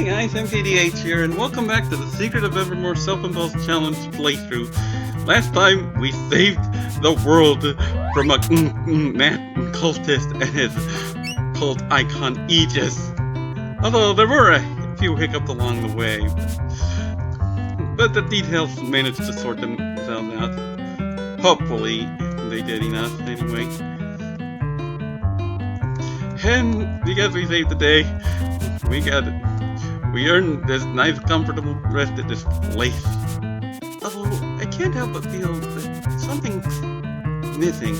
Hey guys, MKDH here, and welcome back to the Secret of Evermore Self-Imposed Challenge playthrough. Last time, we saved the world from a mad cultist and his cult icon, Aegis. Although there were a few hiccups along the way. But the details managed to sort themselves out. Hopefully, they did enough anyway. And because we saved the day, we earned this nice comfortable rest at this place. Although, I can't help but feel that something's missing.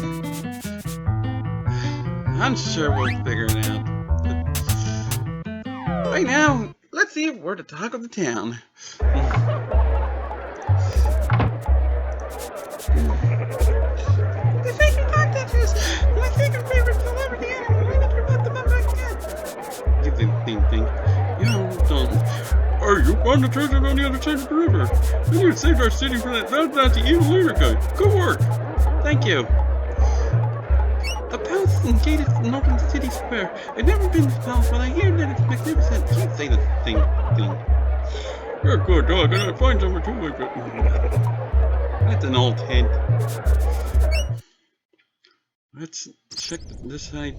I'm sure we'll figure it out. But right now, let's see if we're the talk of the town. The sacred content is my secret favorite celebrity animal. We need to report them back again. You think. Hey, you found the treasure on the other side of the river. And you saved our city from that bad evil leader guy. Good work. Thank you. The palace in Jade is in open city square. I've never been to this palace, but I hear that it's magnificent. Can't say the thing. You're a good dog, and I find somewhere too like it. That's an old hint. Let's check this side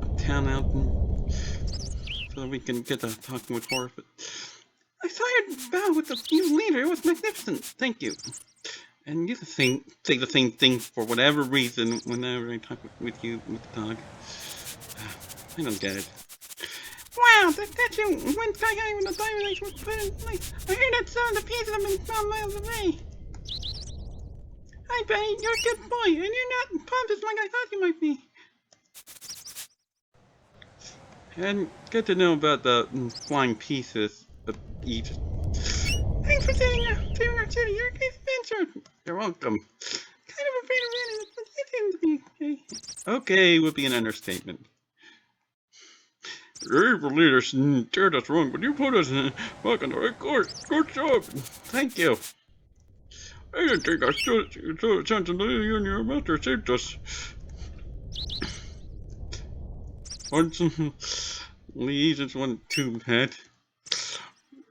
of town out so that we can get to talking with Horace. But I saw your bow with the new leader. It was magnificent. Thank you. And you say the same thing for whatever reason whenever I talk with you with the dog. I don't get it. Wow, the statue went sky high when the diamond axe was put in place. I hear that sound of pieces have been found miles away. Hi, Benny. You're a good boy, and you're not pompous like I thought you might be. And good to know about the flying pieces of each. Thanks for saving our city. You're a great adventurer. You're welcome. Kind of afraid of running, but you seem to be okay. Okay would be an understatement. The evil leaders steered us wrong, but you put us back on the right course. Good job. Thank you. I didn't think I stood a chance until you and your master saved us. Once Lee just went too bad.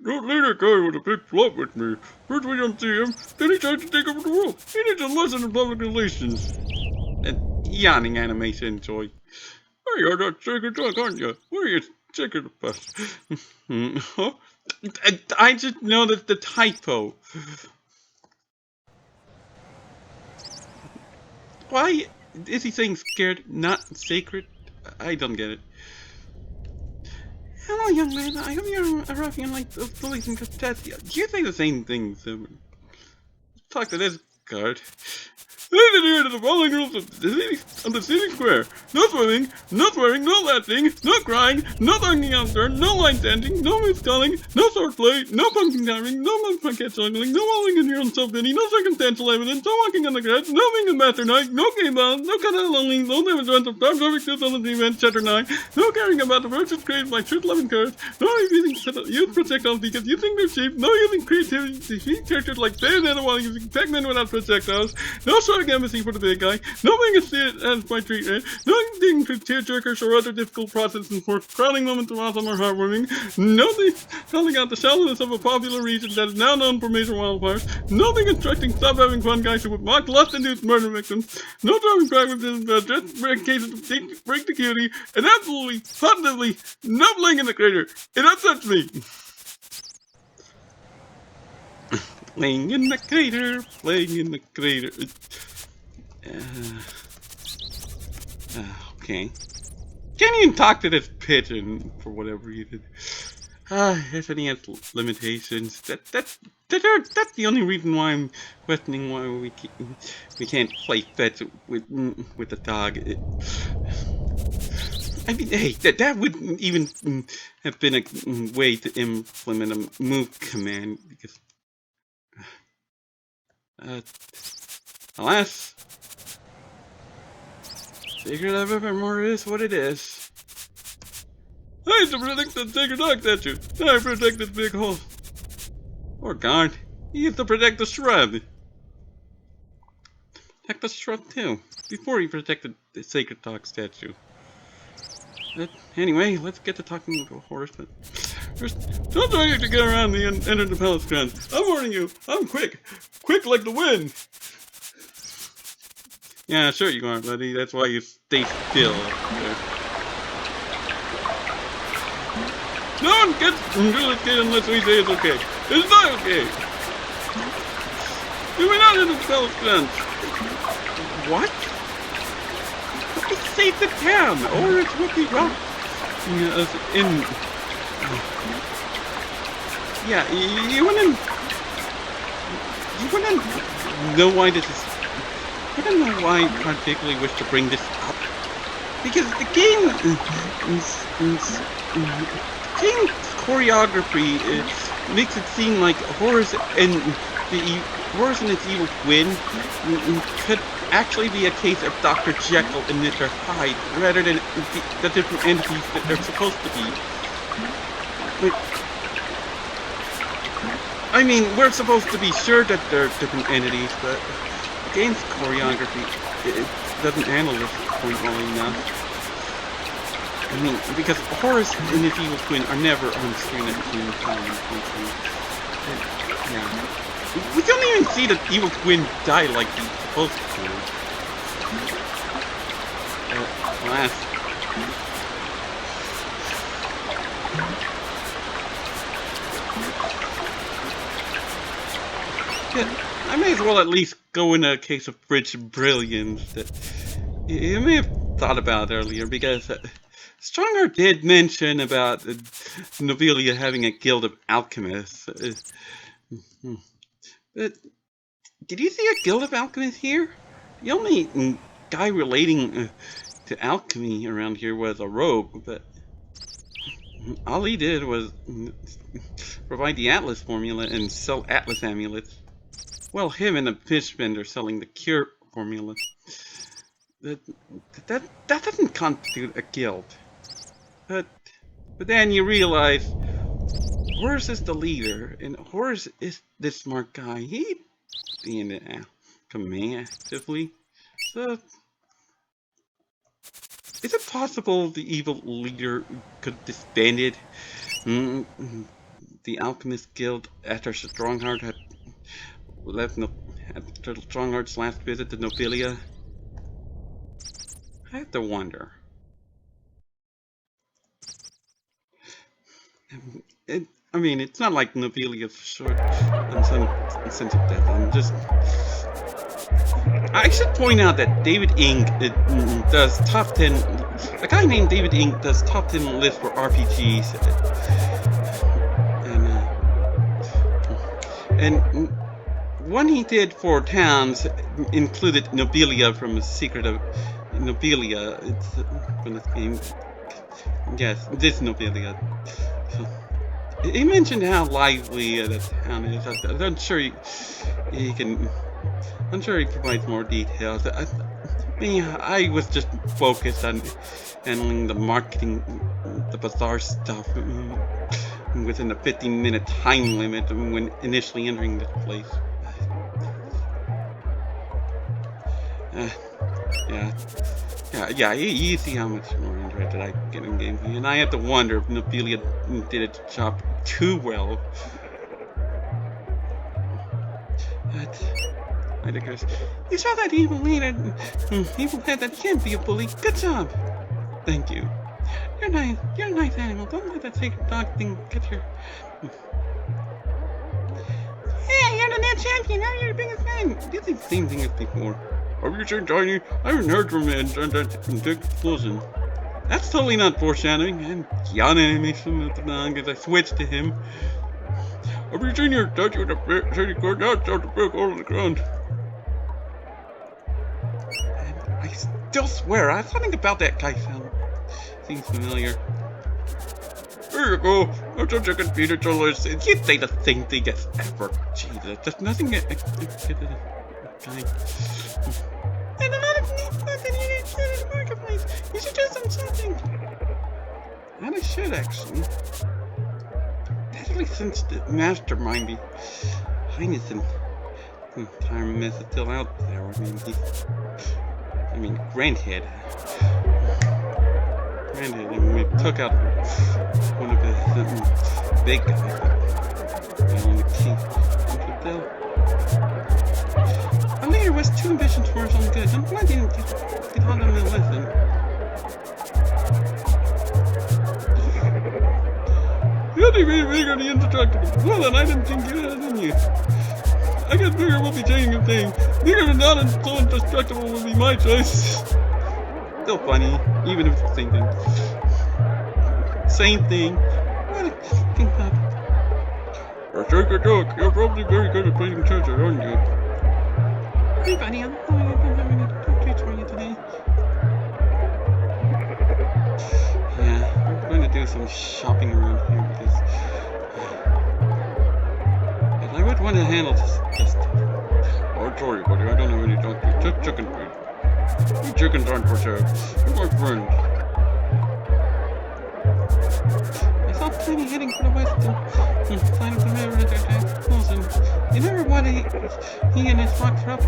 That leader guy was a big flop with me. First we don't see him, then he tried to take over the world. He needs a lesson in public relations. Yawning animation, Joy. Oh, you're that sacred dog, aren't you? What are you sacred about? Huh? I just noticed the typo. Why is he saying scared, not sacred? I don't get it. Hello, young man. I hope you're a ruffian like those bullies in Castasia. You say the same thing, Simon. Talk to this guard. Listen here to the following rules of the city square. No swimming, no swearing, no laughing, no crying, no talking after, no line dancing, no miscalling, no swordplay, no pumpkin carving, no monkey juggling, no walling in your own self-pity, no circumstantial evidence, no walking on the grass, no being a master knight, no game balls, no cut out lonely, no demonstrance of dark perfect truth on the event, chapter 9, no caring about the virtues created by truth-loving courage, no refusing to use projectiles because you think they're cheap, no using creativity to defeat characters like Bayonetta while using Pac-Man without projectiles, no showing empathy for the big guy, no being a student as my treatment, no getting to tearjerkers or other difficult processes for crowning moments of awesome or heartwarming, no calling out the shallowness of a popular region that is now known for major wildfires, no instructing stop having fun guys who would mock lust-induced murder victims, no driving practices that just break cases of break the cutie, and absolutely, positively, no playing in the crater. It upsets me. Playing in the crater, playing in the crater. Okay. Can't even talk to this pigeon for whatever reason. If any has limitations, that's the only reason why I'm questioning why we can't play fetch with the dog. I mean, hey, that wouldn't even have been a way to implement a move command because. Alas, Secret of Evermore is what it is. I have to protect the sacred dog statue. I protect this big hole. Or guard, he used to protect the shrub. Protect the shrub too, before he protected the sacred dog statue. Anyway, let's get to talking to Horace. There's no way to get around the enter the palace grounds. I'm warning you, I'm quick. Quick like the wind. Yeah, sure you are, buddy. That's why you stay still. No one gets through this gate unless we say it's okay. It's not okay. We went out into the palace grounds. What? We saved the town, or it would be wrong. Yeah, you wouldn't know why this is. I don't know why I particularly wish to bring this up, because the game's choreography makes it seem like Horace and its evil twin could actually be a case of Dr. Jekyll and Mr. Hyde, rather than the different entities that they're supposed to be. I mean, we're supposed to be sure that they're different entities, but the game's choreography, it doesn't handle this point well enough. I mean, because Horace and his evil twin are never on screen at the same time. Yeah. We don't even see the evil twin die like he's supposed to. Alas. Yeah, I may as well at least go in a case of Fridge Brilliance that you may have thought about earlier, because Strongheart did mention about Nobilia having a guild of alchemists. But did you see a guild of alchemists here? The only guy relating to alchemy around here was a rogue, but all he did was provide the Atlas formula and sell Atlas amulets. Well, him and the fish vendor selling the cure formula. That doesn't constitute a guild. But then you realize Horace is the leader, and Horace is this smart guy. He'd be in the alchemy actively. So, is it possible the evil leader could have disbanded the Alchemist Guild after Strongheart had left after Strongheart's last visit to Nobilia? I have to wonder. I mean, it's not like Nobilia's short in some sense of death. I should point out that davidinc does top 10. A guy named davidinc does top 10 lists for RPGs, and one he did for towns included Nobilia from The Secret of Nobilia. It's from this game. Yes, this Nobilia. He mentioned how lively the town is. I'm sure he provides more details. I was just focused on handling the marketing, the bazaar stuff within the 15-minute time limit when initially entering this place. Yeah, you see how much more interested I get in gameplay, and I have to wonder if Nobilia did its job too well. But I digress. You saw that evil leader, evil head that can't be a bully. Good job. Thank you. You're nice. You're a nice animal. Don't let that sacred dog thing get your. Hey, you're the new champion. I'm your biggest fan. Did the same thing as before. Have you seen Tiny? I haven't heard from him and that explosion. That's totally not foreshadowing. And yawn animation of the dog as I switched to him. Have you seen your statue with a shady cord? Now it's out the brick all on the ground. And I still swear, something about that guy seems familiar. Here you go. I'm such a computer journalist. You say the same thing as ever. Jesus, there's nothing guy. And a lot of neat stuff that you didn't see in the marketplace. You should do something. And I should, actually. Definitely since the mastermind behind this entire mess is still out there. Granted, red-handed, and we took out one of the big guys. The king. Our leader was too ambitious for his own good. I'm glad he didn't get on the listen. You only made bigger the indestructible. Well, then I didn't think you had it in you. I guess bigger will be changing the thing. Bigger than not and so indestructible will be my choice. Still funny, even if it's the same thing. Same thing. What a fucking up. Take a joke. You're probably very good at playing churches, aren't you? Hey buddy, I'm sorry I don't have any treats for you today. Yeah, I'm going to do some shopping around here because I would want to handle this. Oh, sorry buddy, I don't have any doctor. Just chicken feed. You chickens aren't for sale. You're my friend. I saw Tiny heading for the west side of the river at their day. Listen, you never what he and his fox are up to.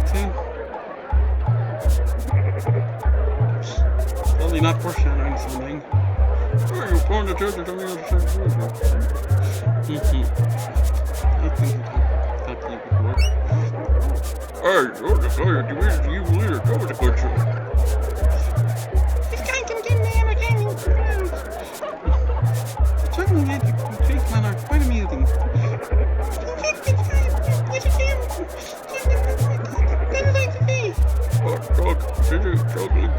Probably not foreshadowing something. Where are you going to church on the other side of the river? I think I've talked to you before. Hey, you're the guy who is the evil leader. That was a good show. This guy can give me entertaining crowds. Juggling at the treatment are quite amusing. Oh, dog, this is juggling.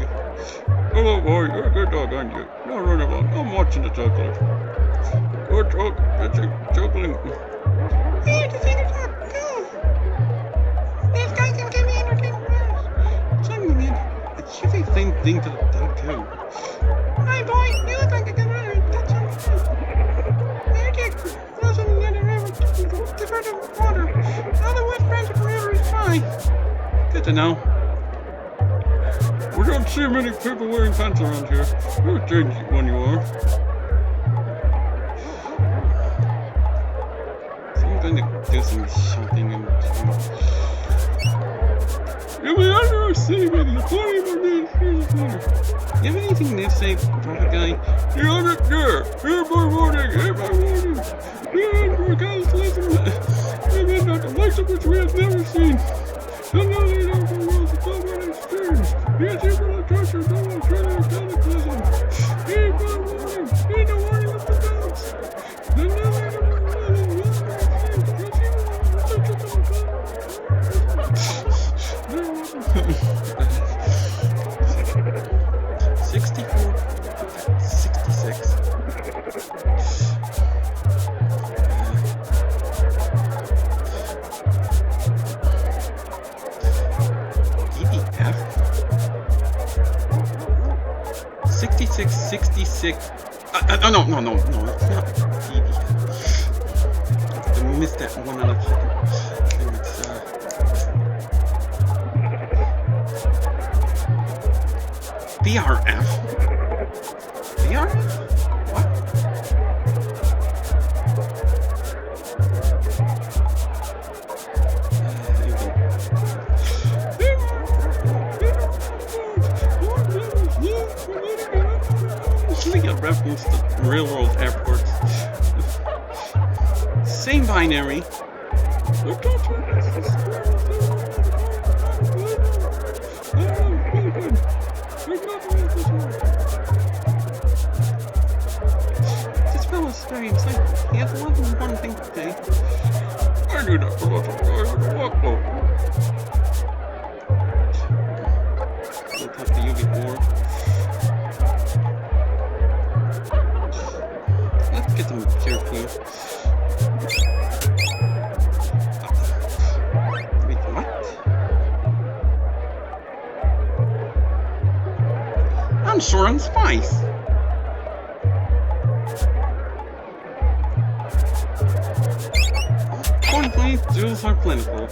Hello, boy, you're a good dog, aren't you? Now run along, I'm watching the juggler. Good dog, this is juggling. Here, to see the dog, go! This guy can give me entertaining crowds. Juggling it. It should be the same thing to the dog, too. Hi, boy, you look like a good runner. That's all. Frozen near the river, diverted water. Now the west branch of the river is fine. Good to know. We don't see many people wearing pants around here. You're a changey one, you are. So I'm going to do some shopping and you'll be under our city with you. 20 more days. You have anything to say, private guy? You're on it there. Here by warning. Here by warning. Here for guys listen. We may not the likes of which we have never seen. And now they know the world is all about exchange. Yes, here for the church and no one trying to cataclysm. Here by warning. Here the warning of the gods. And now they know the world is all about exchange. 64, 66. EDF? 66, 66. No, it's not EDF. I missed that one other second. BRF? BRF? What? It's like a reference to railroad airports. Same binary. This fellow's very excited. He has a lot of important things to say. I knew that for lots of guys on the workload. We'll talk to you before. Let's get some careful. Wait, what? I'm short on spice. Corn please, jewels are plentiful.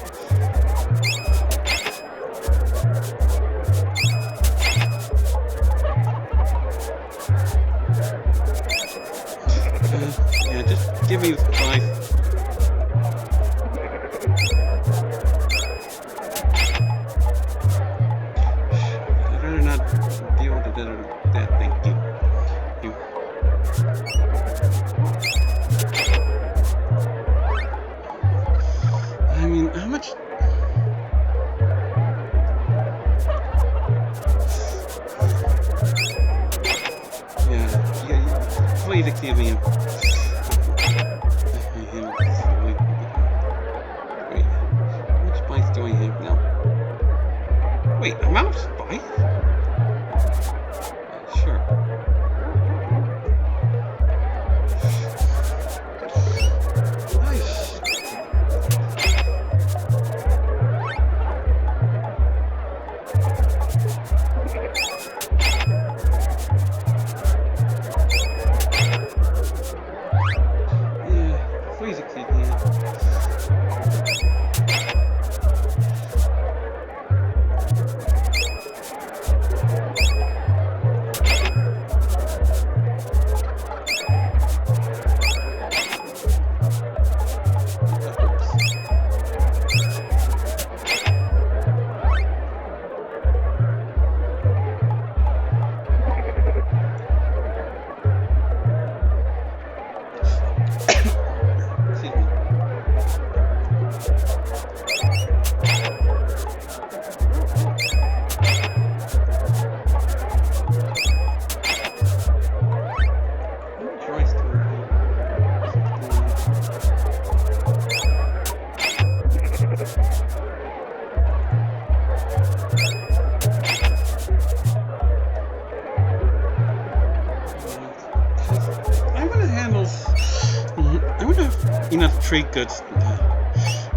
Yeah, just give me the spice. I'd rather not deal with that, thank you. Pixie of me. Wait, how much spice do I have now? Wait, I'm out of spice? Sure. Nice. Please excuse me. Enough trade goods to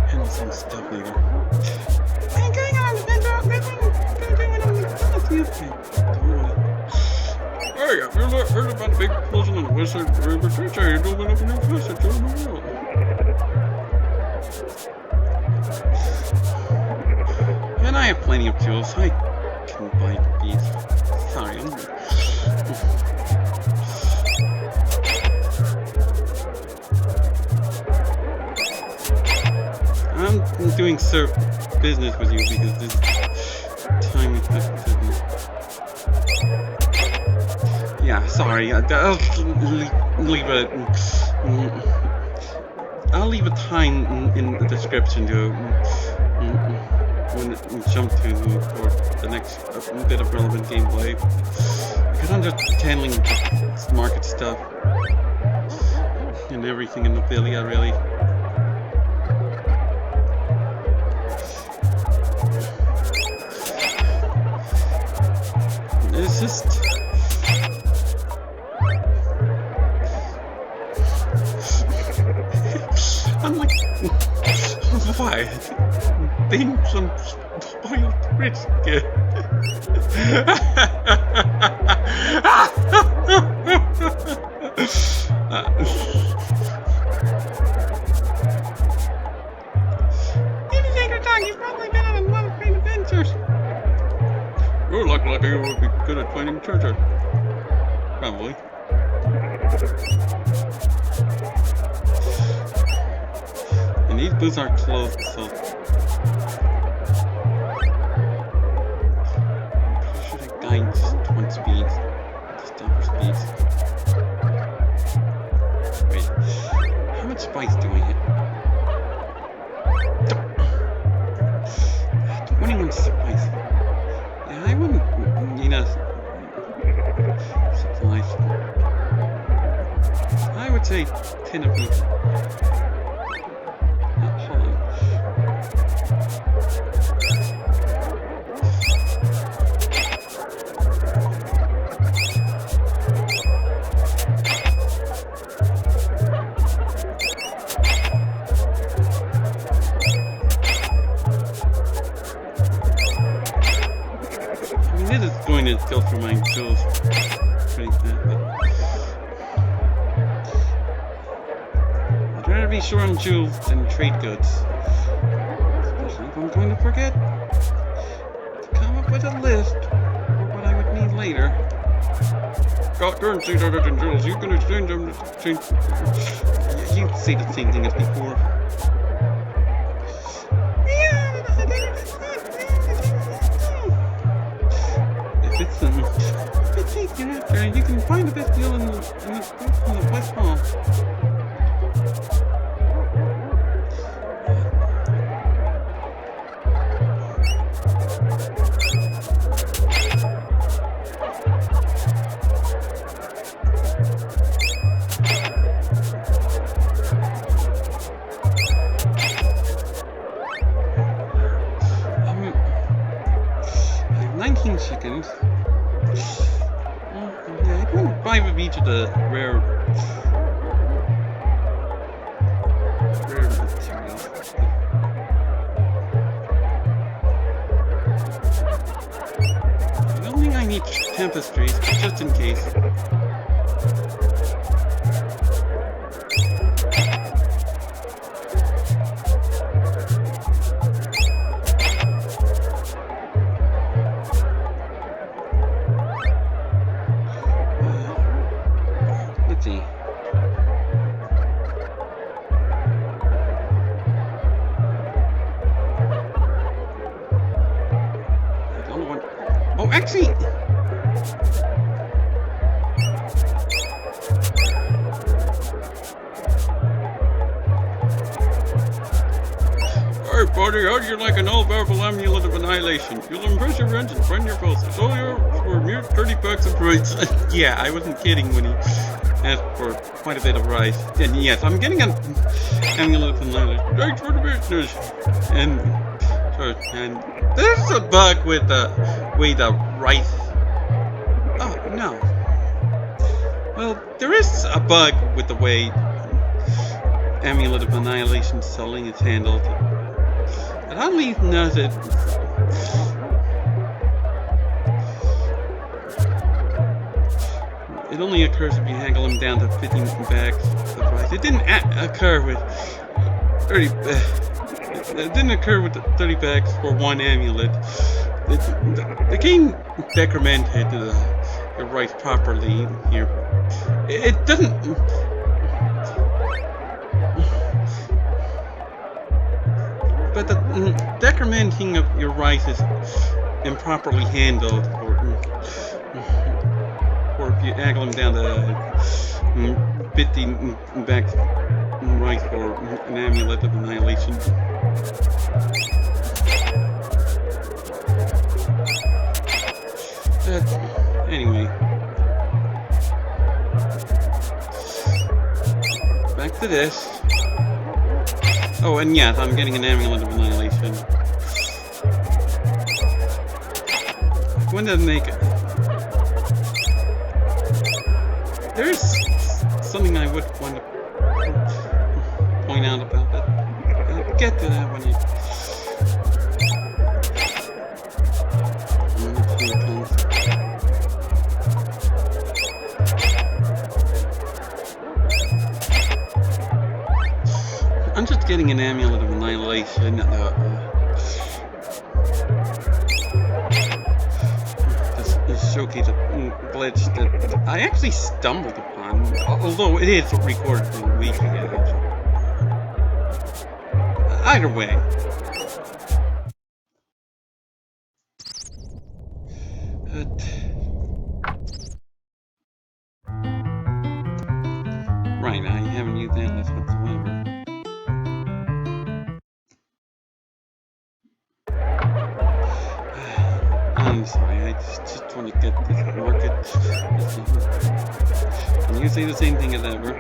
handle some stuff later. I'm going on the Hey, have you heard about the big explosion on the west side of the river? It opened up a new passage over the world. And I have plenty of tools. I can buy these. Sorry, I'm doing business with you because this time is yeah, sorry. I'll leave a time in the description to when we jump to for the next bit of relevant gameplay, because I'm just handling market stuff and everything in Nobilia, really. It's just I'm like, why? Think some spoiled brisket. You can take your time. You've probably been on a lot of great adventures. You look like you would be good at finding treasure. Probably. And these boots are closed, so I'm pretty sure the guides 20 speeds. Just upper speeds. Wait, how much spice do I hit? 21 spice. Yeah, I wouldn't need a supplies. I would say 10 of each. Hold on. I mean, this is going to go through my tools pretty badly. I'd rather be sure on jewels than trade goods. Especially if I'm going to forget to come up with a list for what I would need later. Got currencies other than jewels, you can exchange them to change. You say the same thing as before. If it's easier after, you can find the best deal in the West Hall. tapestries, just in case. Let's see. Oh, actually... Alright, buddy, how do you like an all-powerful amulet of annihilation? You'll impress your friends and friend your foes. It's all yours for a mere 30 bucks of price. Yeah, I wasn't kidding when he asked for quite a bit of rice. And yes, I'm getting an amulet of annihilation. Thanks for the business. And there's a bug with the way the rice... Oh, no. Well, there is a bug with the way Amulet of Annihilation selling is handled. It oddly knows it. It only occurs if you haggle him down to 15 bags of rice. It didn't occur with 30... It didn't occur with the 30 bags for one amulet. The game decremented the rice properly here. It doesn't... But the decrementing of your rice is improperly handled, or if you haggle them down to 50 bags rice for an amulet of annihilation. Anyway, back to this. Oh, and yes, I'm getting an amulet of annihilation. When did I make it? There's something I would want to point out about that. I'll get to that when it comes. I'm just getting an amulet of annihilation. This showcase a glitch that I actually stumbled upon, although it is recorded from a week ago. Either way. Right, I haven't used Atlas whatsoever. I'm sorry, I just want to get this market. Can you say the same thing as ever?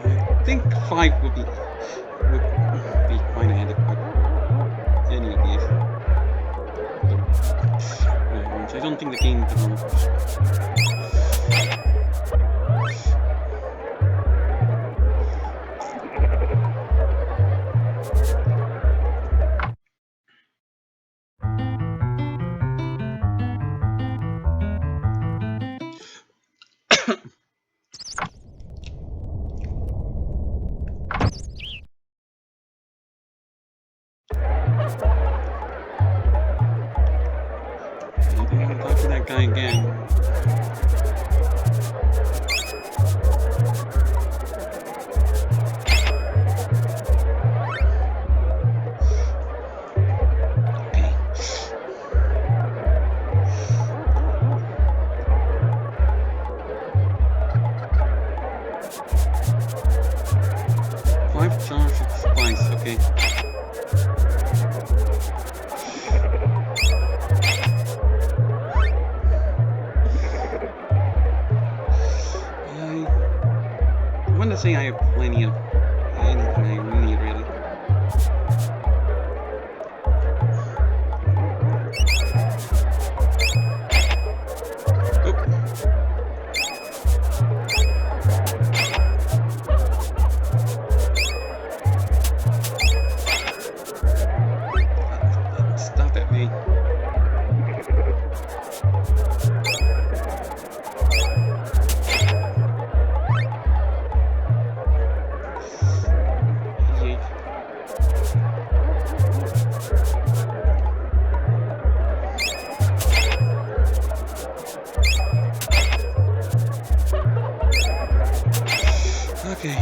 I think 5 would be quite adequate. Any of these. I don't think the game develops. That guy again. Okay. Five charge of spice, okay. Say I have plenty of anything I need, really. Okay.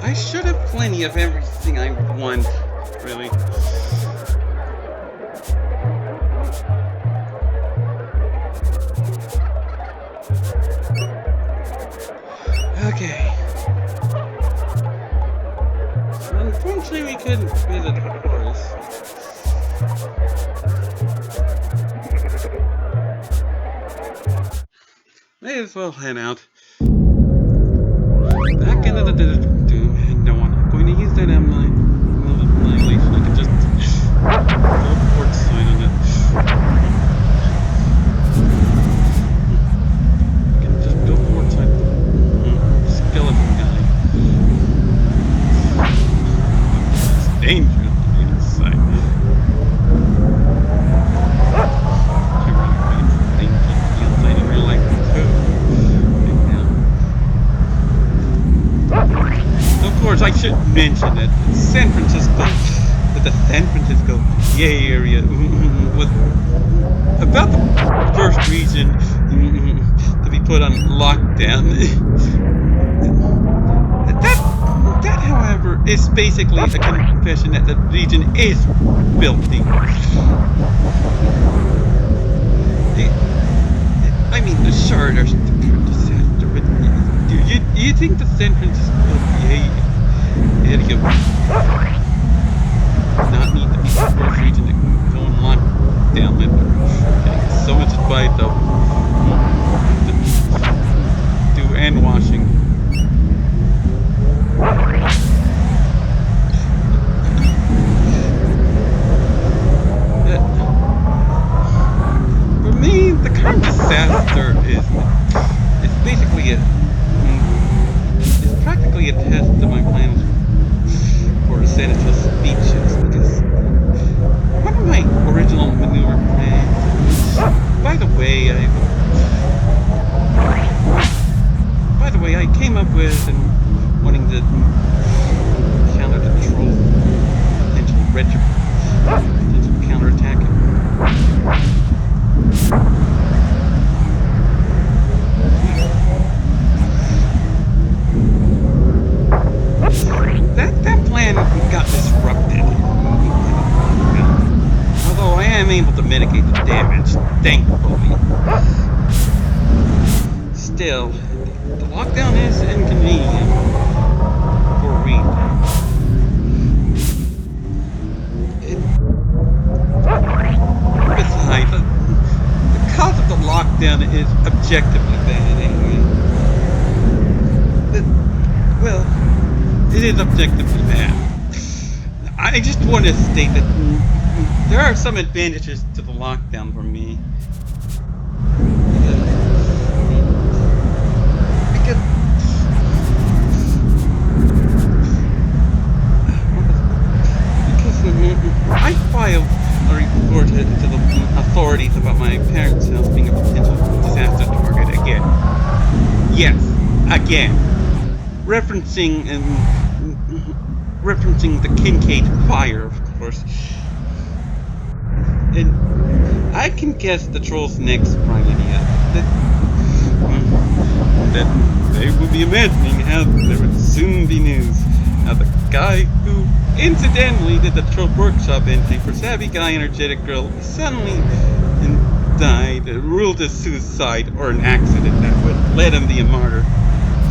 I should have plenty of everything I want, really. Okay. So unfortunately, we couldn't visit Horace. May as well head out. Back into the no, I'm not going to use that annihilation. I can just go port sign on it. I can just go port sign skeleton guy. It's dangerous on the inside. In real life too. Of course, I should mention that San Francisco Bay Area was about the first region to be put on lockdown. That, however, is basically a confession that the region is filthy. I mean, the Shard are the disaster, but do you think the San Francisco Bay Area not need to be the first region to go and lock down with so much advice of do hand washing? For me, the current disaster is basically it's practically a test of my plans for senatorial speeches, because one of my original maneuver plans, by the way, I came up with and wanting to counter the troll potential counterattack. That plan got disrupted. Although I am able to mitigate the damage, thankfully. Still, the lockdown is inconvenient for Reed. Besides, the cause of the lockdown is objectively bad anyway. Well, it is objectively bad. I just want to state that there are some advantages to the lockdown for me. Because I filed a report to the authorities about my parents' house being a potential disaster target again. Yes, again. Referencing the Kincaid fire, of course. And I can guess the troll's next prime idea that they will be imagining how there would soon be news. Now the guy who incidentally did the troll workshop entry for Savvy Guy Energetic Girl suddenly died, ruled as suicide or an accident that would let him be a martyr.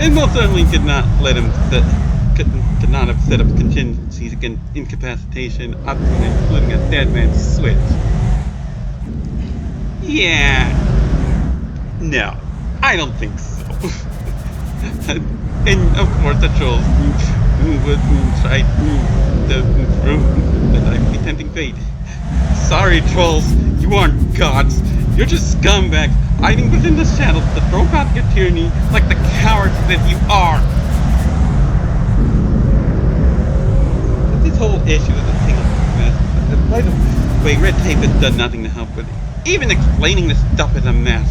And most certainly could not have set up contingencies against incapacitation, up to and including a dead man's switch. Yeah. No, I don't think so. And of course the trolls would try to prove that I'd be tempting fate. Sorry trolls, you aren't gods. You're just scumbags hiding within the shadows to throw out your tyranny like the cowards that you are. this whole issue is a single mess. By the way, red tape has done nothing to help with it. Even explaining this stuff is a mess.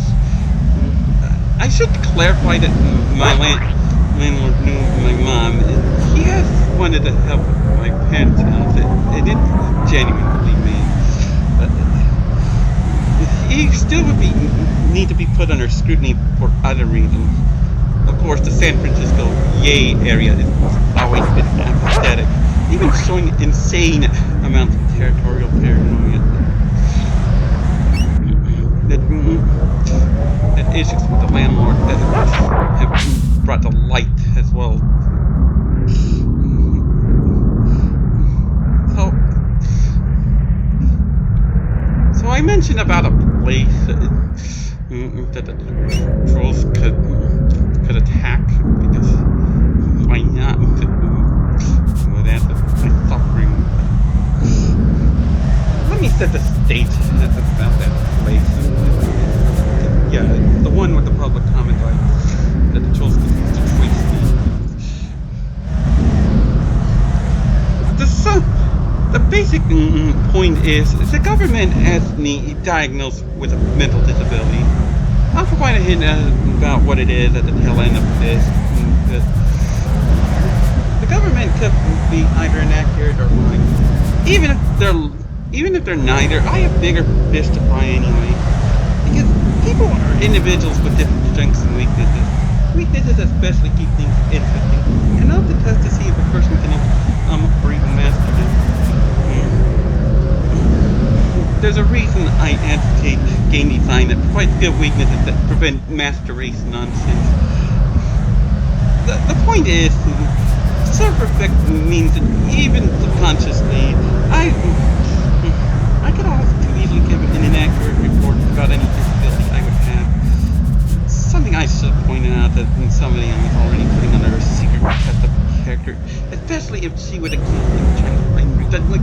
I should clarify that my landlord knew my mom. He has wanted to help with my parents' house. It genuinely mean. He still would need to be put under scrutiny for other reasons. Of course, the San Francisco Yay area has always been apathetic, even showing insane amounts of territorial paranoia. That issues with the landlord that have brought to light as well. So I mentioned about a place that the trolls could attack, because why not? Well, that's my suffering. Let me set the stage about that place. Yeah, the one with the public comment that the trolls could trace me. The basic point is the government has me diagnosed with a mental disability. I'll provide a hint about what it is at the tail end of this. The government could be either inaccurate or lying. Even if they're neither, I have bigger fish to fry anyway. Because people are individuals with different strengths and weaknesses. Weaknesses especially keep things interesting, and I'll test to see if a person can or even master them. There's a reason I advocate game design that provides good weaknesses that prevent master race nonsense. The point is, self-respect means that even subconsciously, I could almost too easily give an inaccurate report about any disability I would have. Something I should have pointed out that somebody I was already putting under a secret test of character, especially if she would accuse me of trying to find reason. Like,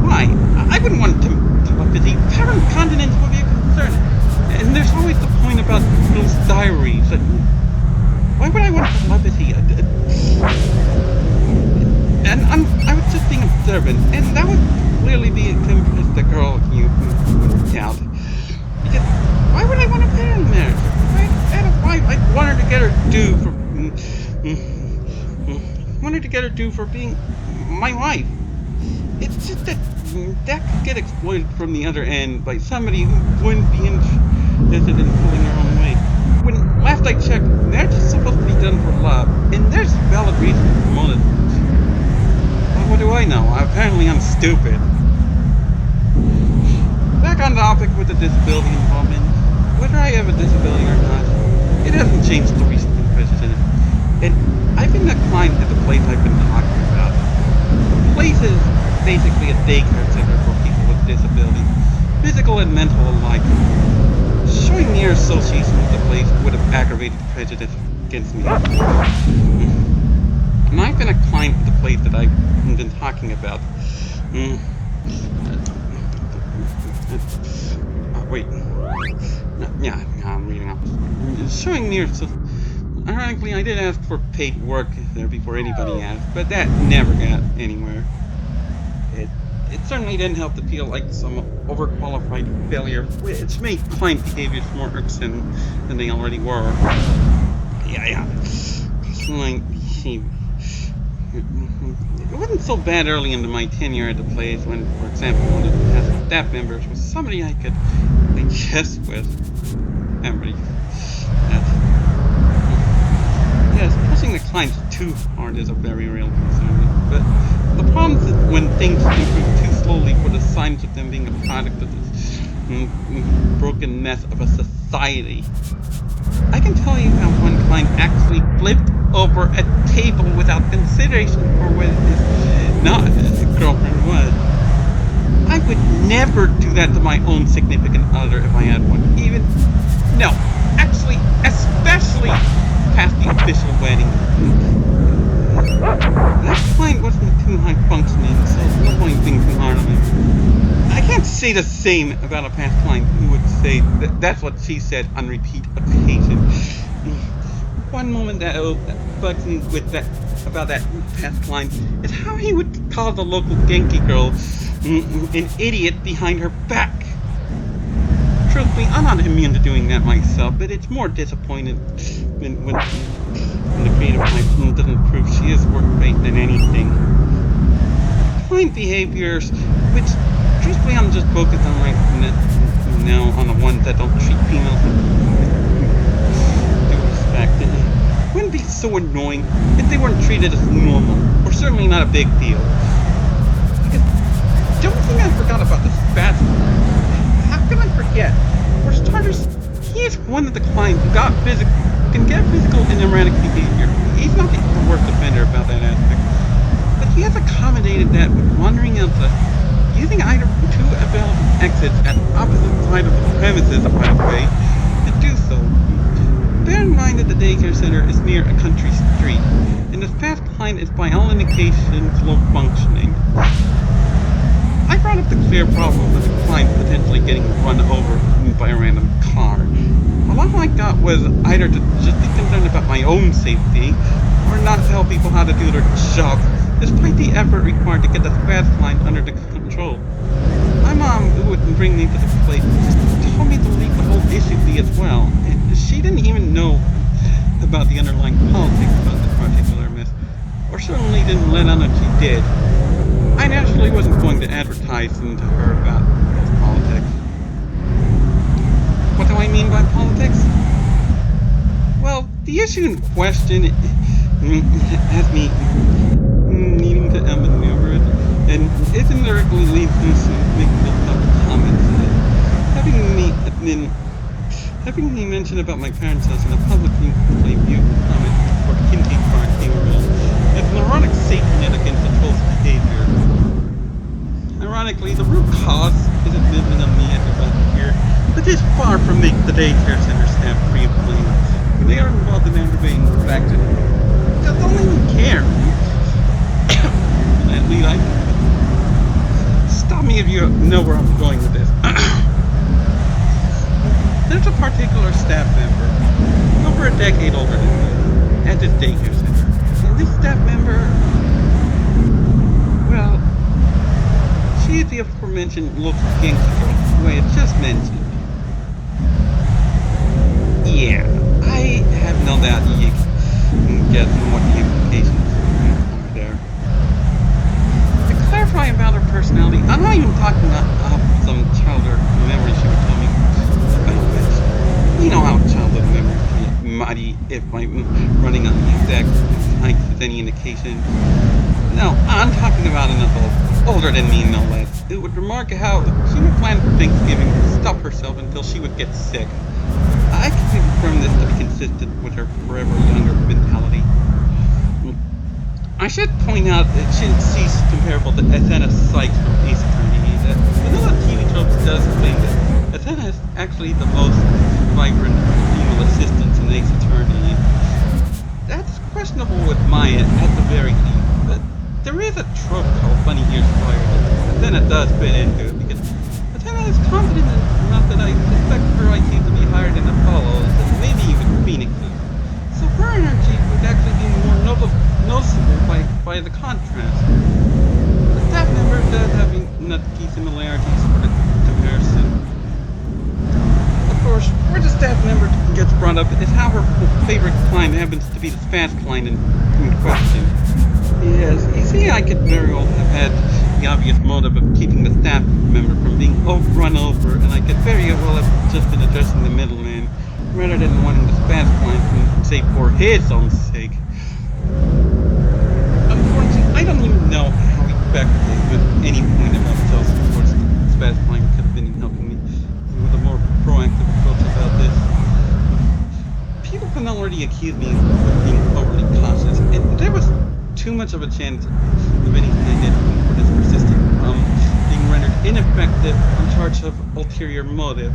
why? I wouldn't want telepathy. Parent continents would be a concern. And there's always the point about those diaries. Why would I want telepathy? And I was just being observant, and that would clearly be a impress the girl you out. Because why would I want a parent marriage? I had a wife. I wanted to get her due for being my wife. It's just that could get exploited from the other end by somebody who wouldn't be interested in pulling her own weight. When last I checked, marriage is supposed to be done for love, and there's valid reason to promote it. But what do I know? Apparently I'm stupid. Back on topic with the disability involvement. Whether I have a disability or not, it hasn't changed the recent president. And I've been declined at the place I've been talking about. The place is basically a daycare center for people with disabilities, physical and mental alike. Showing near association with the place would have aggravated prejudice against me. And I've been a client at the place that I've been talking about. Wait. I'm reading off. Showing near ironically, I did ask for paid work there before anybody asked, but that never got anywhere. It certainly didn't help to feel like some overqualified failure, which made client behaviors more irksome than they already were. Yeah. It wasn't so bad early into my tenure at the place when, for example, one of the past staff members was somebody I could chess with. Yes, pushing the clients too hard is a very real concern. But the problem is when things improve too slowly for the signs of them being a product of this broken mess of a society. I can tell you how one client actually flipped over a table without consideration for what his girlfriend was. I would never do that to my own significant other if I had one. Especially past the official wedding. That client wasn't too high functioning, so no point being too hard on him. I can't say the same about a past client who would say that's what she said on repeat occasion. one moment that bugs me with that about that past line is how he would call the local Genki girl an idiot behind her back. Truthfully, I'm not immune to doing that myself, but it's more disappointing when the creative mind doesn't prove she is worth fate than anything. Client behaviors, which truthfully I'm just focused on right now on the ones that don't treat females with due respect. It wouldn't be so annoying if they weren't treated as normal, or certainly not a big deal. Don't think I forgot about the spasm. How can I forget? For starters, he is one of the clients who can get physical and erratic behavior. He's not the worst offender about that aspect. But he has accommodated that with wandering outside, using either two available exits at opposite sides of the premises, by the way, to do so. Bear in mind that the daycare center is near a country street, and the fast client is by all indications low functioning. I brought up the clear problem of the client potentially getting run over by a random car. All I got was either to just be concerned about my own safety, or not tell people how to do their job, despite the effort required to get the fast line under the control. My mom, who would bring me to the place, just told me to leave the whole issue be as well. And she didn't even know about the underlying politics about this particular mess, or certainly didn't let on that she did. I naturally wasn't going to advertise to her about those politics. What do I mean by politics? Well, the issue in question has me needing to maneuver it, and it indirectly leads me to make those public comments. Having me mention about my parents' house in a publicly view comment for kinky part real as an ironic safety net against the troll's behavior. Ironically, the root cause is admitted on me at the back here, but is far from making the daycare center staff free of blame. When they are involved in aggravating the fact that they don't even care. At least I stop me if you know where I'm going with this. There's a particular staff member, over a decade older than me, at this daycare center. And this staff member, well, she is the aforementioned local Genki girl who I had just mentioned. Yeah, I have no doubt you can guess what the implications are there. To clarify about her personality, I'm not even talking about some childhood memories she would tell me about this. You know how childhood memories can get muddy if I'm running on the exact height is any indication. No, I'm talking about an adult, older than me no less, who would remark how she would plan for Thanksgiving to stuff herself until she would get sick. I can confirm this to be consistent with her forever younger mentality. I should point out that she ceased comparable to Athena Sykes from Ace Attorney. That vanilla TV tropes does claim that Athena is actually the most vibrant female assistants in Ace Attorney. That's questionable with Maya at the very least, but there is a trope called Funny Years Fire that Athena does fit into, because Athena is confident enough that I suspect her IQ to be higher than Apollo's, and maybe even Phoenix's. So her energy would actually be more noticeable by the contrast. The staff member does have enough key similarities for the comparison. Of course, where the staff member gets brought up is how her favorite client happens to be the fast client in question. Yes, you see, I could very well have had the obvious motive of keeping the staff member from being run over, and I could very well have just been addressing the middleman, rather than wanting the fast client to say for his own sake. Unfortunately, I don't even know how effective at any point of myself towards the fast client could have been in helping me with a more proactive approach about this. People can already accuse me of being overly cautious, and there was too much of a chance of anything I did for this persistent being rendered ineffective on charge of ulterior motive.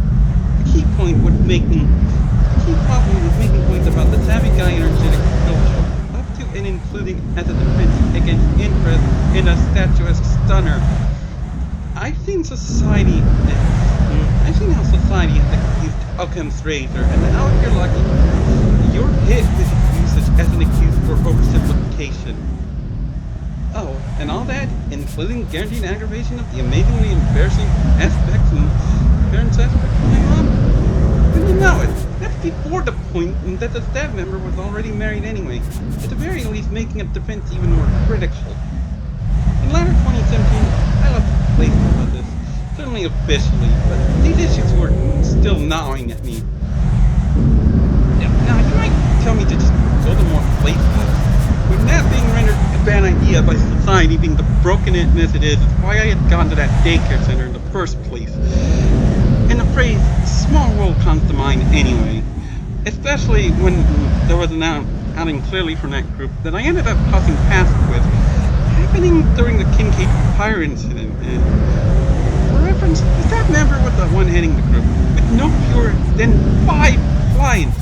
The key problem with making points about the savvy guy energetic culture, up to and including as a defense against interest in a statuesque stunner. I've seen how society has accused Occam's razor, and how if you're lucky, you're hit with as an excuse for oversimplification. Oh, and all that, including guaranteed aggravation of the amazingly embarrassing aspects and appearance aspects going on? And you know it. That's before the point that the staff member was already married anyway, at the very least making a defense even more critical. In latter 2017, I left the place about this, certainly officially, but these issues were still gnawing at me. Now, you might tell me to just go to more places, but that being rendered a bad idea by society being the brokenness it is why I had gone to that daycare center in the first place. And the phrase, small world comes to mind anyway, especially when there was an outing clearly from that group that I ended up crossing paths with, happening during the Kincaid fire incident. And for reference, the staff member was the one heading the group, with no fewer than 5 clients.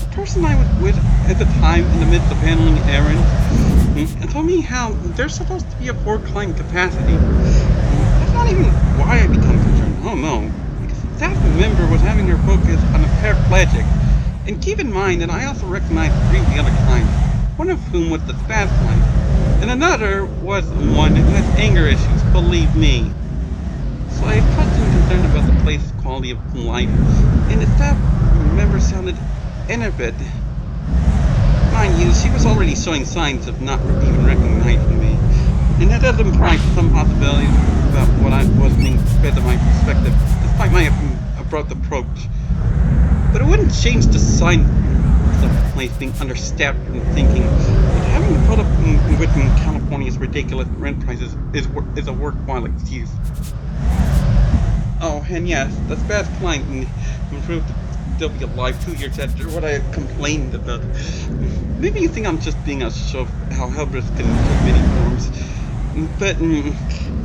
The person I was with at the time, in the midst of handling errands, told me how there's supposed to be a 4-client capacity. That's not even why I become concerned. Oh no, because the staff member was having her focus on a paraplegic. And keep in mind that I also recognized 3 of the other clients, one of whom was the staff client, and another was one who has anger issues, believe me. So I had constant concern about the place's quality of life, and the staff member sounded enervated. Mind you, she was already showing signs of not even recognizing me, and that does imply some possibilities about what I was being fed to my perspective, despite my abrupt approach. But it wouldn't change the sign of the place being understaffed and thinking that having to put up with California's ridiculous rent prices is a worthwhile excuse. Oh, and yes, the Spaz client improved to still be alive 2 years after what I had complained about. Maybe you think I'm just being a show of how hubris can take many forms, but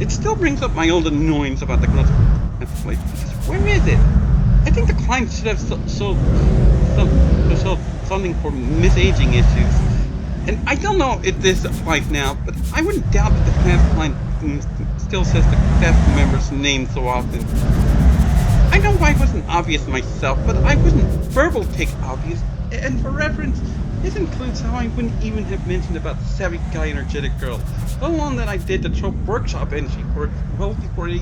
it still brings up my old annoyance about the growth of that place. Because where is it? I think the client should have showed something for misaging issues. And I don't know if this applies now, but I wouldn't doubt that the past client still says the staff member's name so often. I know why it wasn't obvious myself, but I wasn't verbal take obvious. And for reference, this includes how I wouldn't even have mentioned about the savvy guy energetic girl, let alone that I did the trope workshop entry for it well before they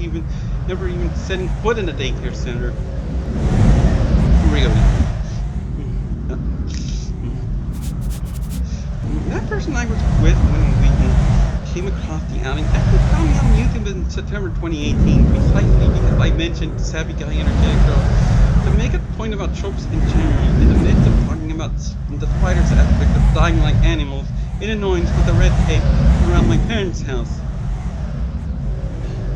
never even setting foot in the daycare center. Really. That person I was with when we came across the outing actually found me on YouTube in September 2018, precisely because I mentioned savvy guy energetic girl to make a point about tropes in general, in the midst of talking about the spider's aspect of dying like animals in annoyance with the red tape around my parents' house.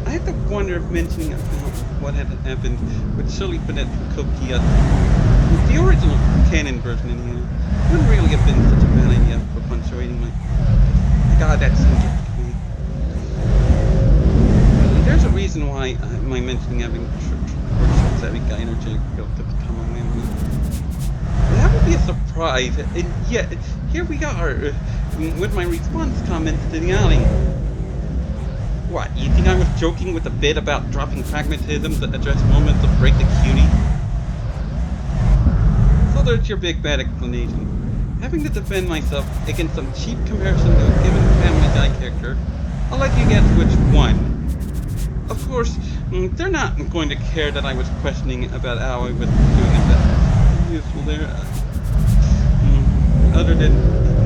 I have to wonder if mentioning about what had happened would surely Finette Copia, the original canon version anyhow, wouldn't really have been such a bad idea for punctuating my God, that scene gets to me. There's a reason why my mentioning having workshops savvy guy energetic girl to become a memory. That would be a surprise, and yet here we are with my response comments to the outing. What, you think I was joking with a bit about dropping pragmatism to address moments of break the cutie? So there's your big bad explanation. Having to defend myself against some cheap comparison to a given Family Guy character, I'll let you guess which one. Of course, they're not going to care that I was questioning about how I was doing it that useful there. Other than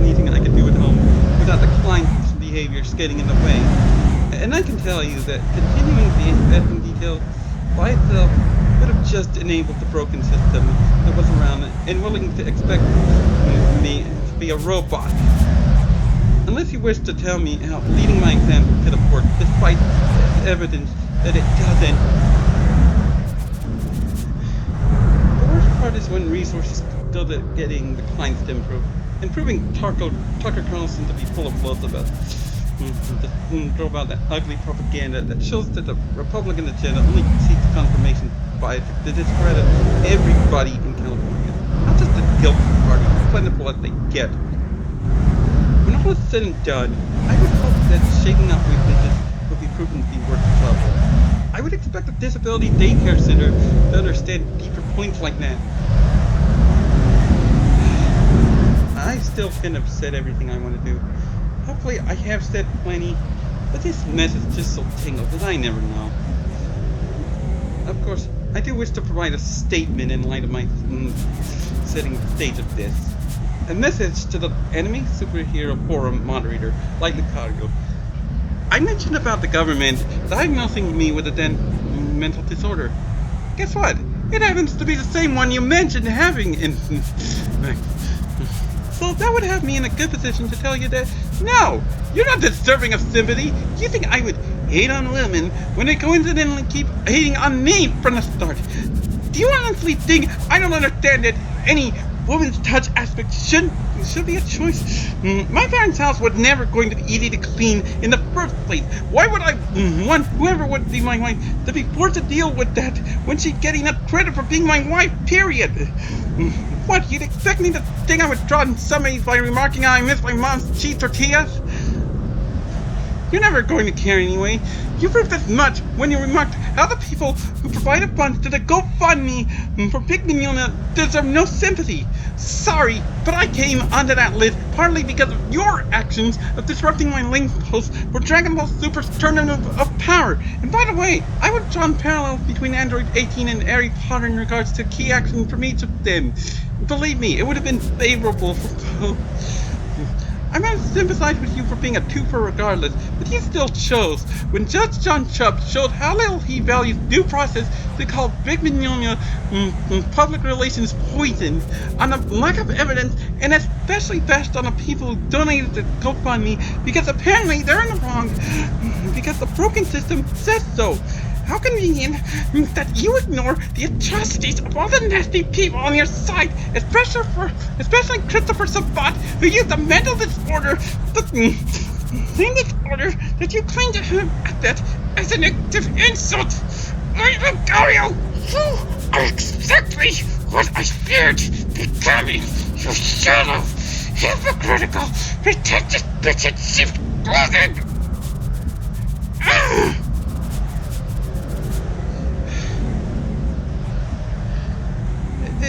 anything I could do at home without the client's behaviors getting in the way. And I can tell you that continuing the editing details by itself would have just enabled the broken system that was around and willing to expect me to be a robot. Unless you wish to tell me how leading my example could have worked despite evidence that it doesn't. The worst part is when resources go to getting the clients to improve, and proving Tucker Carlson to be full of blood about drove out that ugly propaganda that shows that the Republican agenda only seeks confirmation by to discredit everybody in California, not just the guilty party, plentiful as they get. When all is said and done, I would hope that shaking up weaknesses would be proven to be worth the trouble. I would expect a disability daycare center to understand deeper points like that. I I still couldn't have said everything I want to do. Hopefully I have said plenty, but this mess is just so tangled that I never know. Of course, I do wish to provide a statement in light of my setting the stage of this. A message to the enemy superhero forum moderator, like Lucario. I mentioned about the government diagnosing me with a mental disorder. Guess what? It happens to be the same one you mentioned having in... So that would have me in a good position to tell you that, no, you're not deserving of sympathy. You think I would hate on women when they coincidentally keep hating on me from the start? Do you honestly think I don't understand that any woman's touch aspect should be a choice? My parents' house was never going to be easy to clean in the first place. Why would I want whoever would be my wife to be forced to deal with that when she's getting enough credit for being my wife, period? What, you'd expect me to think I would draw on somebody by remarking how I miss my mom's cheese tortillas? You're never going to care anyway. You proved as much when you remarked how the people who provided funds to the GoFundMe for Big Mignona deserve no sympathy. Sorry, but I came onto that list partly because of your actions of disrupting my link post for Dragon Ball Super's Tournament of Power. And by the way, I would draw parallels between Android 18 and Harry Potter in regards to key actions from each of them. Believe me, it would have been favorable for both. I might sympathize with you for being a twofer regardless, but you still chose, when Judge John Chubb showed how little he values due process, to call Big Mignona public relations poison on the lack of evidence, and especially bashed on the people who donated to GoFundMe because apparently they're in the wrong, because the broken system says so. How convenient that you ignore the atrocities of all the nasty people on your side, especially Christopher Sabat, who used a mental disorder, the same disorder that you claim to have at that, as an active insult. Lucario, you are exactly what I feared, becoming your shallow, hypocritical, pretentious bitch in sheep's clothing.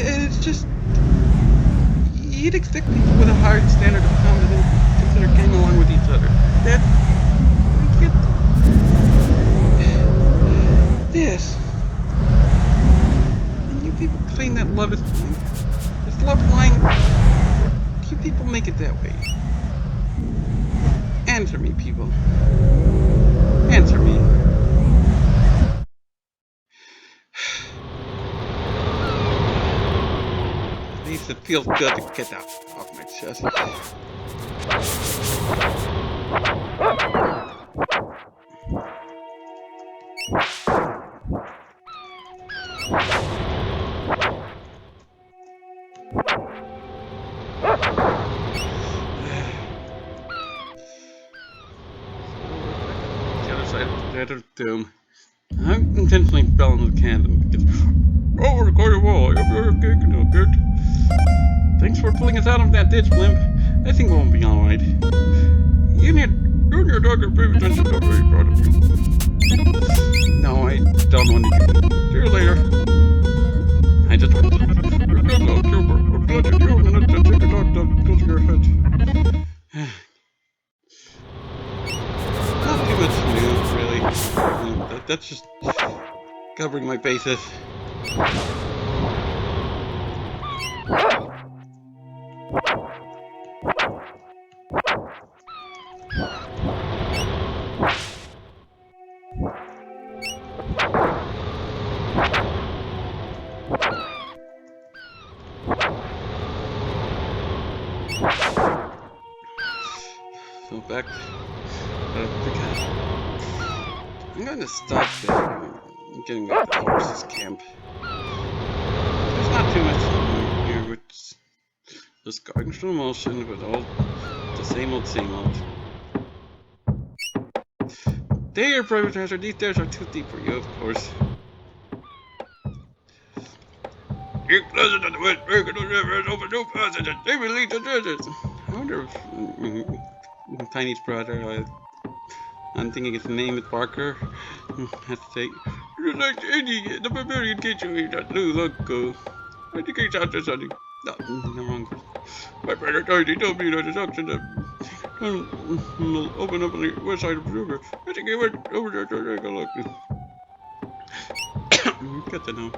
It's just, you'd expect people with a higher standard of competence to consider getting along with each other. That, I get this. And you people claim that love is blind. Is love blind? You people make it that way. Answer me, people. Answer me. It feels good to get that off my chest. The other side of the Desert Doom. I intentionally fell into the cannon because we're going well. Good. Thanks for pulling us out of that ditch, Blimp. I think we'll be alright. You and your dog are very attention. I'm very proud of you. No, I don't want to give it. See you later. I just want to. You're good, little Cooper. I'm glad you're doing it. Take it out, go to your head. Not too much news, really. That's just covering my bases. So back to the camp. I'm going to stop there. I'm getting back to the horse's camp. There's not too much here, with just going through motion, but all the same old, same old. There, Private Treasure, these stairs are too deep for you, of course. You're pleasant at the west break of the river and open new passages. They will lead to treasures. I wonder if Tiny's brother, I'm thinking his name is Parker, has to say, you're like Eddie, the barbarian kitchen we that new logo. I think he's out there something. No, the wrong person. My friend Authority told me that his auction will open up on the west side of the river. I think he went over there to take a look. Good to know.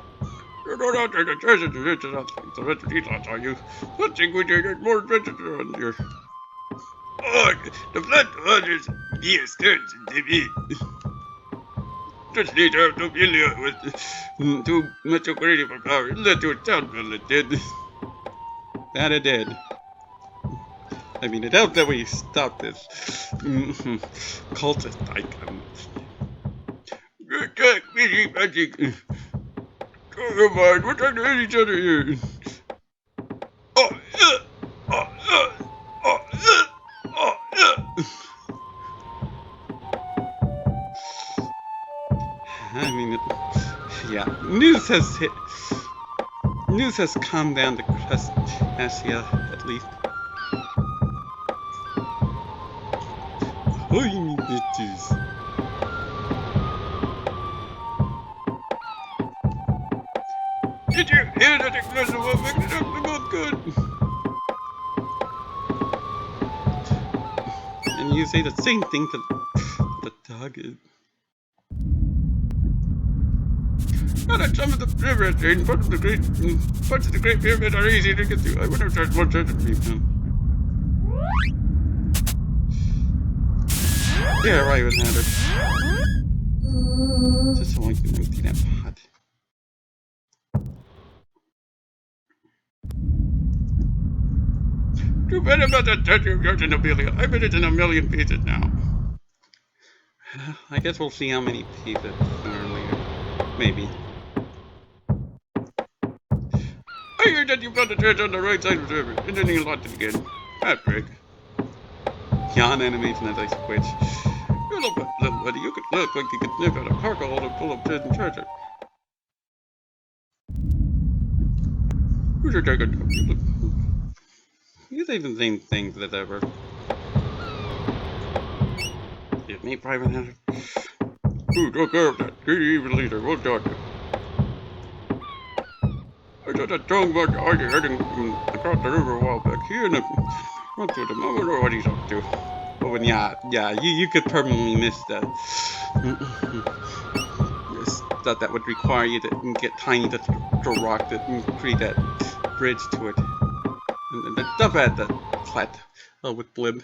You don't have to take a treasure to riches out the rest of these lots, are you? Let's think we can get more treasure around here. Oh, the flood waters be a sturge to me. Just need to have Nobilia with too much upgradable power. It led to a town well, it did. That it did. I mean, it helped that we stopped this cultist icon. Good talk, Pixie, magic. Come on, we're trying to hit each other here. Oh, I mean, yeah, news has calmed down the Crustacea, at least. Oh, you need bitches. Did you hear that explosion? What makes it up? They're both good. And you say the same thing to the dog. Now that some of the river has drained, parts of the Great Pyramid are easy to get to. I wonder if there's more treasure to be found. Yeah, right with that. Just so I can empty that pot. Too bad about that treasure of yours in Nobilia. I bet it's in 1,000,000 pieces now. I guess we'll see how many pieces sooner or later. Maybe. I heard that you found the treasure on the right side of the river, and then you lost it again. Patrick. Yawn animation as I switch. Little buddy, you could look like you could sniff out a cargo holder full of hidden treasure. Who's your target? You say the same things as ever. Excuse me, Private Hunter. Who took care of that? Greedy evil leader, we'll talk to. I saw that strong bunch of army heading across the river a while back. He and the what's with him? I wonder what he's up to. Oh, and yeah, you could permanently miss that. Just thought that would require you to get Tiny to throw rock and create that bridge to it. And then dump at that flat with Blib.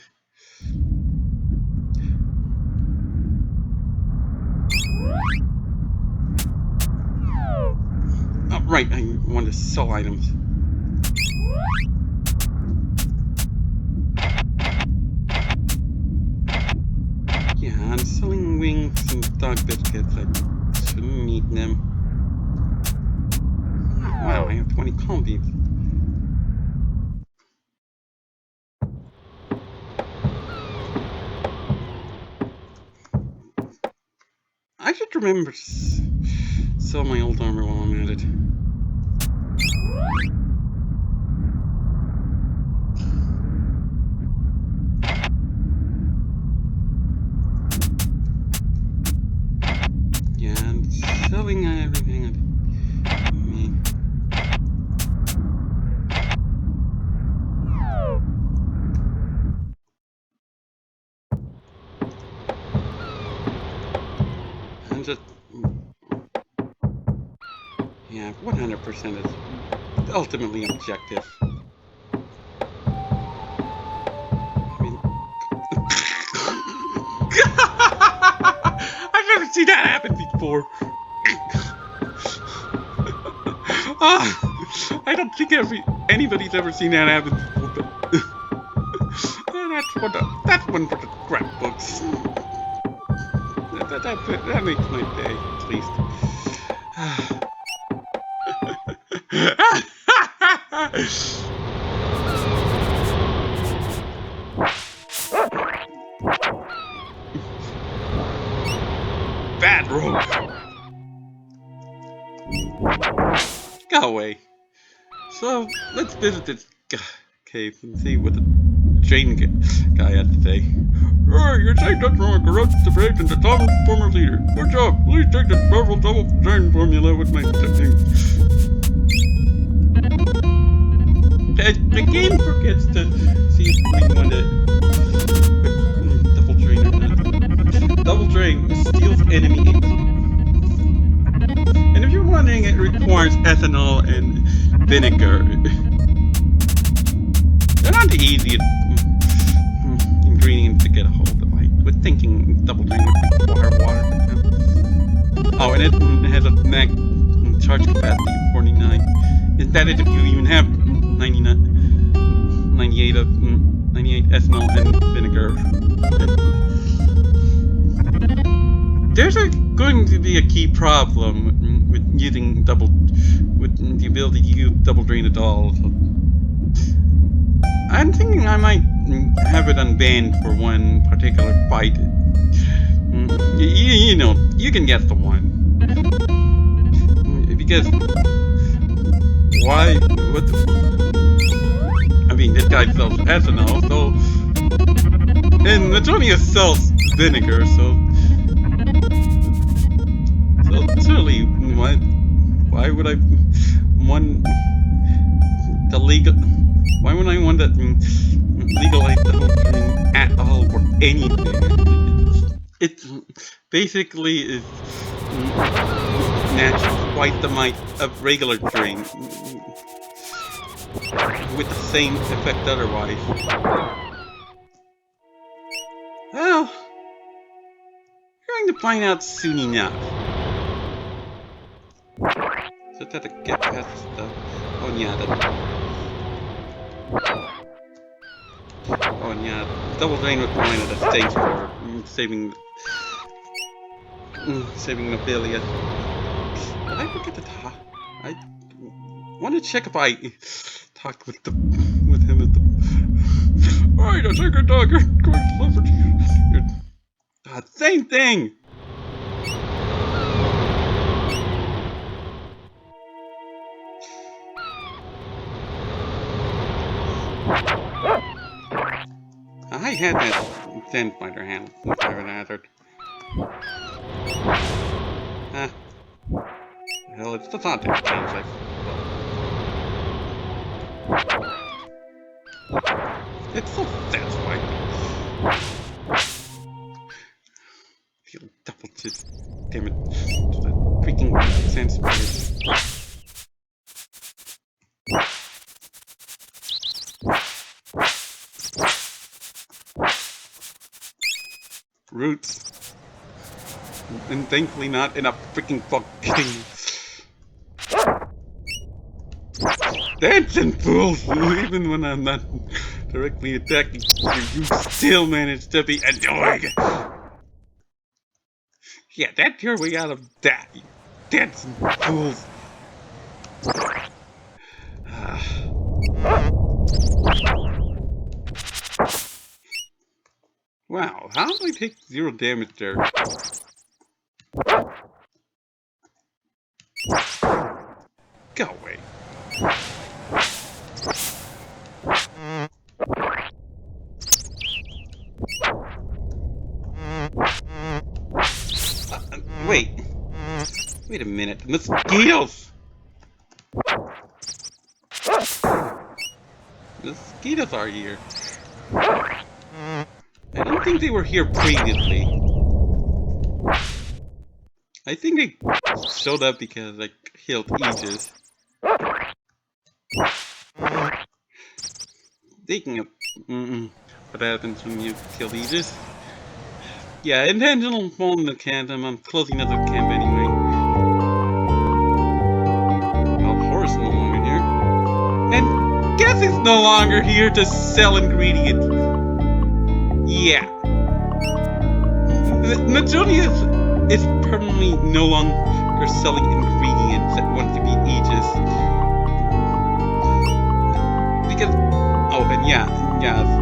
Oh, right, I want to sell items. Yeah, I'm selling wings and dog biscuits. I shouldn't need them. Wow, I have 20 combies. I should remember to sell my old armor while I'm at it. Yeah, I'm selling everything I mean. I'm just... Yeah, 100% is ultimately objective. I mean... I've never seen that happen before. I don't think anybody's ever seen that happen before, but... that's one for the scrap books. That makes my day, at least. Bad rope. Go away. So, let's visit this cave and see what the Jade guy had to say. Hey, you saved us from a corrupt, depraved, and dishonest former leader. Good job. Please take this powerful double-drain formula with my thing. the game forgets to see if we want to double drain or not. Double drain steals enemy hits. And if you're wondering, it requires ethanol and vinegar. They're not the easiest ingredients to get a hold of. I was thinking double drain would require water. Oh, and it has a max charge capacity of 49. And that is if you even have 98 ethanol and vinegar. There's going to be a key problem with using the ability to use double drain at all. So I'm thinking I might have it unbanned for one particular fight. You know, you can guess the one. Because why? What? I mean, this guy sells ethanol, so and Antonia sells vinegar, so surely why would I want the legal? Why would I want to legalize the whole thing at all for anything? It basically is natural, twice the might of regular drain, with the same effect otherwise. Well, we're going to find out soon enough. Just have to get past the stuff. Oh yeah, oh yeah, double drain was one of the things for saving Nobilia. Did I forget to talk? I want to check if I talked with him at the. Alright, I'll take her dog. You're going to love her. Same thing. I had that sand spider hand since I haven't answered. Hell, it's not that change, like. It's so satisfying. Feel double just damn it to the freaking sand spider. Roots. And thankfully not in a freaking fucking dancing fools! Even when I'm not directly attacking you, still manage to be annoying! Yeah, that's your way out of that, you dancing fools! Wow, how did I take 0 damage there? Go away. Wait a minute, the mosquitoes! The mosquitoes are here. I don't think they were here previously. I think they showed up because I killed Aegis. Speaking of what happens when you kill Aegis. Yeah, intentional fall in the camp. I'm closing out the camp anyway. Well, Horace is no longer here. And guess he's no longer here to sell ingredients. Yeah. Nobilia is permanently no longer selling ingredients that want to be Aegis. Because, oh, and yeah,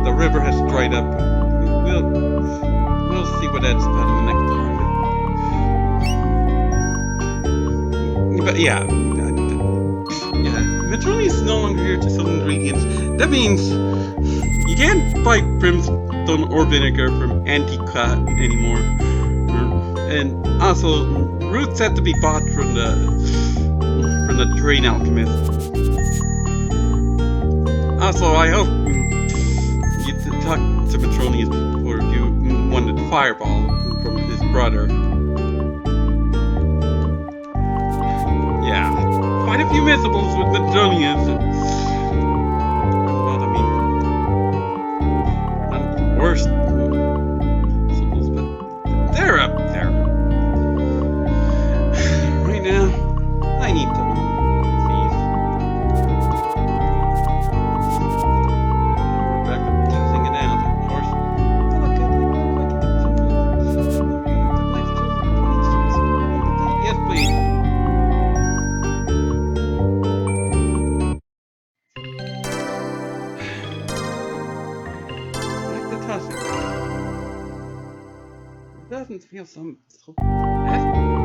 the river has dried up. We'll see what that's about in the next part. But yeah, Nobilia is no longer here to sell ingredients. That means you can't buy brimstone or vinegar from Antiqua anymore. And also, roots have to be bought from the drain alchemist. Also, I hope you talk to Petronius before you wanted Fireball from his brother. Yeah, quite a few missables with Petronius. Well, I mean, not the worst missables, but they're up there. Right now, I need to leave. Back to tossing it out, of course. Oh, look, yes, please. Back to tossing. It doesn't feel so bad.